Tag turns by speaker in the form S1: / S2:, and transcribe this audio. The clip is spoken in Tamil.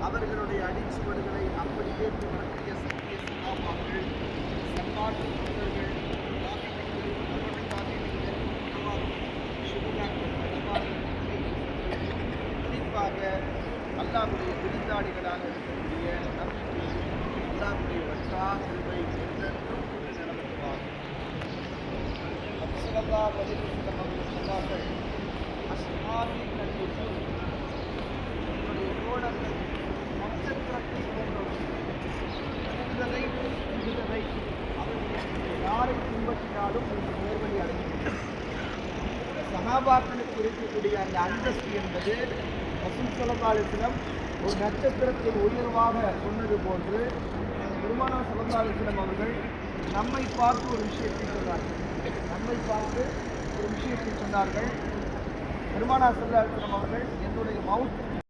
S1: அவர்களுடைய அடிச்சுவடுகளை அப்படியே பின்பற்றிய சத்திய சகாபாக்கள், சன்மார்க்க புத்தர்கள், குறிப்பாக அல்லாஹ்வுடைய விருந்தாளிகளாக இருக்கக்கூடிய நம்பிக்கை அல்லாஹ்வுடைய வற்றா கிருபை என்றென்றும் நடத்துவார். ஸல்லல்லாஹு அலைஹி வஸல்லம் அவர்கள் சொன்னார்கள், அஸ்ஹாபின் நஜும், என்னுடைய தோழர்கள் நட்சத்திரத்தை போன்றவர்கள். விடுதலை அவர்கள் யாரை பின்பற்றினாலும் நீங்கள் நேர்வழி அடைகிறது. சஹாபாக்களுக்கு இருக்கக்கூடிய அந்த அந்தஸ்து என்பது ரசூல் ஸல்லல்லாஹு அலைஹி வஸல்லம் ஒரு நட்சத்திரத்தை உயர்வாக சொன்னது போன்று பெருமானார் ஸல்லல்லாஹு அலைஹி வஸல்லம் அவர்கள் நம்மை பார்த்து ஒரு விஷயத்தை சொன்னார்கள். பெருமானார் ஸல்லல்லாஹு அலைஹி வஸல்லம் அவர்கள் என்னுடைய மவுத்